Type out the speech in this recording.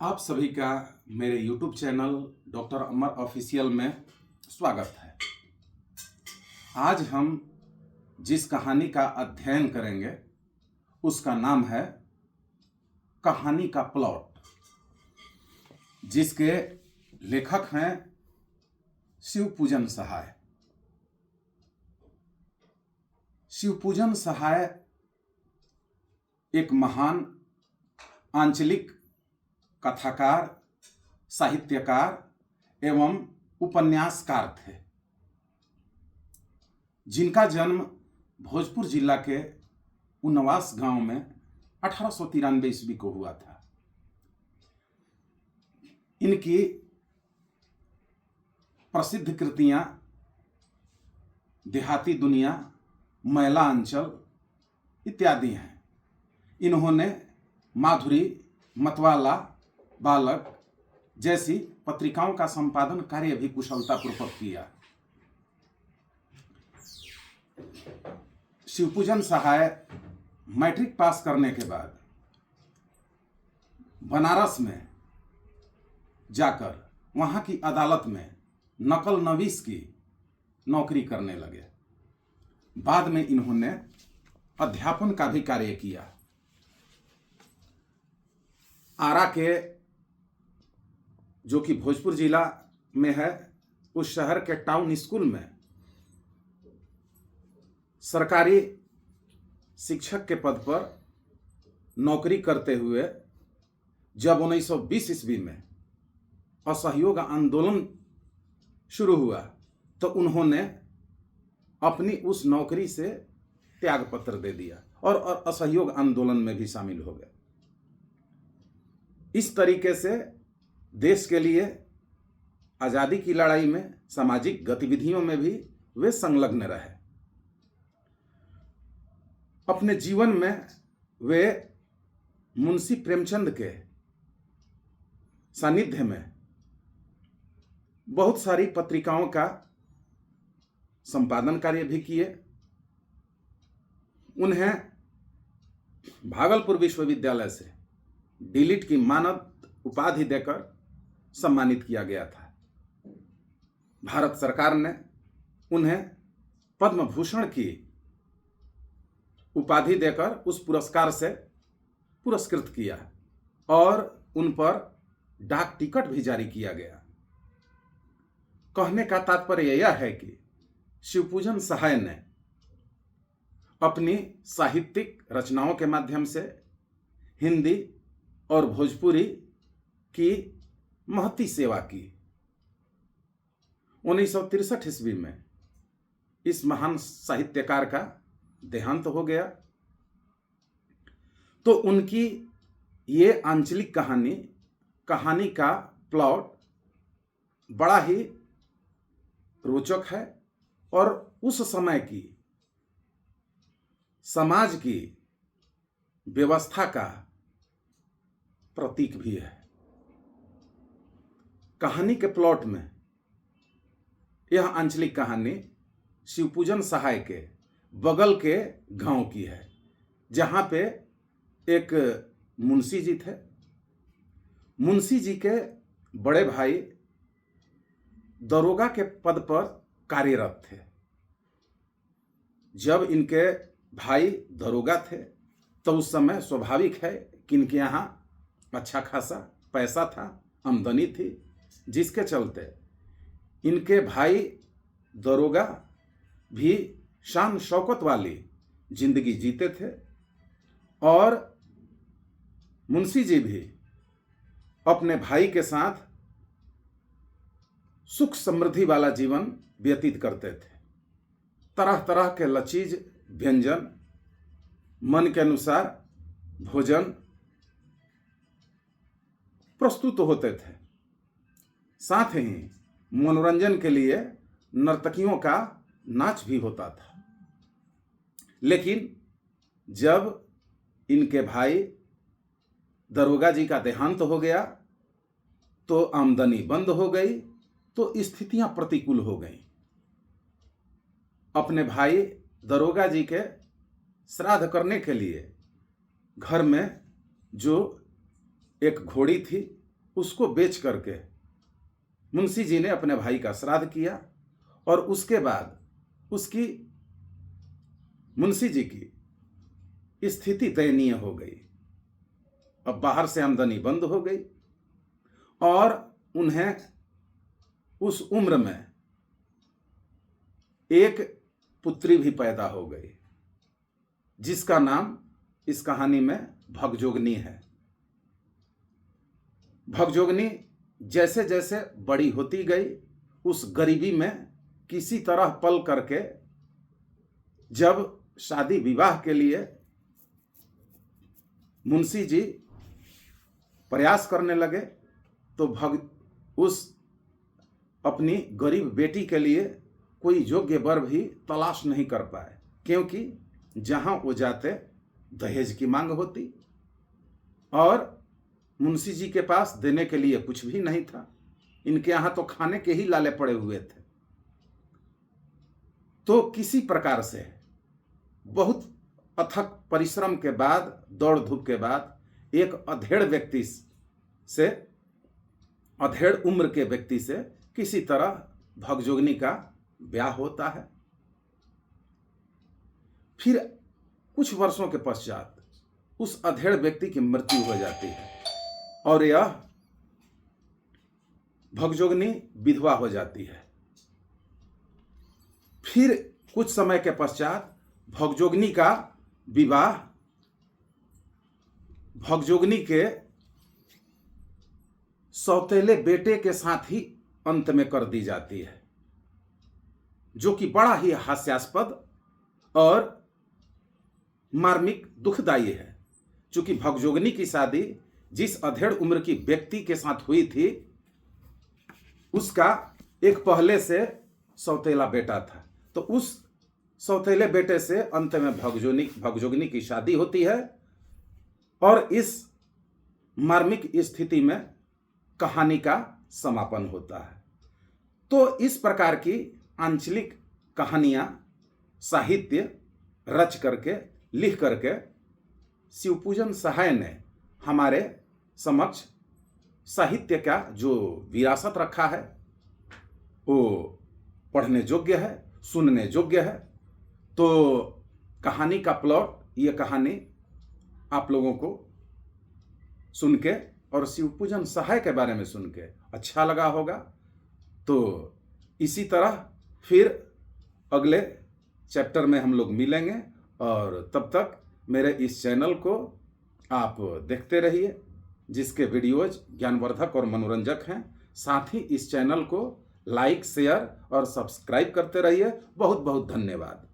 आप सभी का मेरे YouTube चैनल डॉक्टर अमर ऑफिशियल में स्वागत है। आज हम जिस कहानी का अध्ययन करेंगे उसका नाम है कहानी का प्लॉट, जिसके लेखक हैं शिवपूजन सहाय। शिवपूजन सहाय एक महान आंचलिक कथाकार, साहित्यकार एवं उपन्यासकार थे, जिनका जन्म भोजपुर जिला के उनवास गांव में 1893 ईस्वी को हुआ था। इनकी प्रसिद्ध कृतियां देहाती दुनिया, मैला अंचल इत्यादि हैं। इन्होंने माधुरी, मतवाला, बालक जैसी पत्रिकाओं का संपादन कार्य भी कुशलतापूर्वक किया। शिवपूजन सहाय मैट्रिक पास करने के बाद बनारस में जाकर वहां की अदालत में नकल नवीस की नौकरी करने लगे। बाद में इन्होंने अध्यापन का भी कार्य किया। आरा के, जो कि भोजपुर जिला में है, उस शहर के टाउन स्कूल में सरकारी शिक्षक के पद पर नौकरी करते हुए जब 1920 ईस्वी में असहयोग आंदोलन शुरू हुआ तो उन्होंने अपनी उस नौकरी से त्यागपत्र दे दिया और असहयोग आंदोलन में भी शामिल हो गए। इस तरीके से देश के लिए आज़ादी की लड़ाई में, सामाजिक गतिविधियों में भी वे संलग्न रहे। अपने जीवन में वे मुंशी प्रेमचंद के सानिध्य में बहुत सारी पत्रिकाओं का संपादन कार्य भी किए। उन्हें भागलपुर विश्वविद्यालय से डीलिट की मानद उपाधि देकर सम्मानित किया गया था। भारत सरकार ने उन्हें पद्म भूषण की उपाधि देकर उस पुरस्कार से पुरस्कृत किया और उन पर डाक टिकट भी जारी किया गया। कहने का तात्पर्य यह है कि शिवपूजन सहाय ने अपनी साहित्यिक रचनाओं के माध्यम से हिंदी और भोजपुरी की महती सेवा की। 1963 ईस्वी में इस महान साहित्यकार का देहांत हो गया। तो उनकी ये आंचलिक कहानी का प्लॉट बड़ा ही रोचक है और उस समय की समाज की व्यवस्था का प्रतीक भी है। कहानी के प्लॉट में यह आंचलिक कहानी शिवपूजन सहाय के बगल के गांव की है, जहां पे एक मुंशी जी थे। मुंशी जी के बड़े भाई दरोगा के पद पर कार्यरत थे। जब इनके भाई दरोगा थे तो उस समय स्वाभाविक है कि इनके यहाँ अच्छा खासा पैसा था, आमदनी थी, जिसके चलते इनके भाई दरोगा भी शान शौकत वाली जिंदगी जीते थे और मुंशी जी भी अपने भाई के साथ सुख समृद्धि वाला जीवन व्यतीत करते थे। तरह तरह के लजीज व्यंजन, मन के अनुसार भोजन प्रस्तुत होते थे। साथ ही मनोरंजन के लिए नर्तकियों का नाच भी होता था। लेकिन जब इनके भाई दरोगा जी का देहांत हो गया तो आमदनी बंद हो गई, तो स्थितियां प्रतिकूल हो गईं। अपने भाई दरोगा जी के श्राद्ध करने के लिए घर में जो एक घोड़ी थी उसको बेच करके मुंशी जी ने अपने भाई का श्राद्ध किया और उसके बाद उसकी मुंशी जी की स्थिति दयनीय हो गई। अब बाहर से आमदनी बंद हो गई और उन्हें उस उम्र में एक पुत्री भी पैदा हो गई जिसका नाम इस कहानी में भगजोगनी है। भगजोगनी जैसे जैसे बड़ी होती गई उस गरीबी में किसी तरह पल करके जब शादी विवाह के लिए मुंशी जी प्रयास करने लगे तो उस अपनी गरीब बेटी के लिए कोई योग्य वर भी तलाश नहीं कर पाए, क्योंकि जहां वो जाते दहेज की मांग होती और मुंशी जी के पास देने के लिए कुछ भी नहीं था। इनके यहाँ तो खाने के ही लाले पड़े हुए थे। तो किसी प्रकार से बहुत अथक परिश्रम के बाद, दौड़ धूप के बाद एक अधेड़ व्यक्ति से, अधेड़ उम्र के व्यक्ति से किसी तरह भगजोगनी का ब्याह होता है। फिर कुछ वर्षों के पश्चात उस अधेड़ व्यक्ति की मृत्यु हो जाती है और यह भगजोगनी विधवा हो जाती है। फिर कुछ समय के पश्चात भगजोगनी का विवाह भगजोगनी के सौतेले बेटे के साथ ही अंत में कर दी जाती है, जो कि बड़ा ही हास्यास्पद और मार्मिक दुखदायी है। चूंकि भगजोगनी की शादी जिस अधेड़ उम्र की व्यक्ति के साथ हुई थी उसका एक पहले से सौतेला बेटा था, तो उस सौतेले बेटे से अंत में भगजोगनी की शादी होती है और इस मार्मिक स्थिति में कहानी का समापन होता है। तो इस प्रकार की आंचलिक कहानियां साहित्य रच करके, लिख करके शिवपूजन सहाय ने हमारे समक्ष साहित्य का जो विरासत रखा है वो पढ़ने योग्य है, सुनने योग्य है। तो कहानी का प्लॉट, ये कहानी आप लोगों को सुन के और शिवपूजन सहाय के बारे में सुन के अच्छा लगा होगा। तो इसी तरह फिर अगले चैप्टर में हम लोग मिलेंगे और तब तक मेरे इस चैनल को आप देखते रहिए, जिसके वीडियोज ज्ञानवर्धक और मनोरंजक हैं। साथ ही इस चैनल को लाइक, शेयर और सब्सक्राइब करते रहिए। बहुत बहुत धन्यवाद।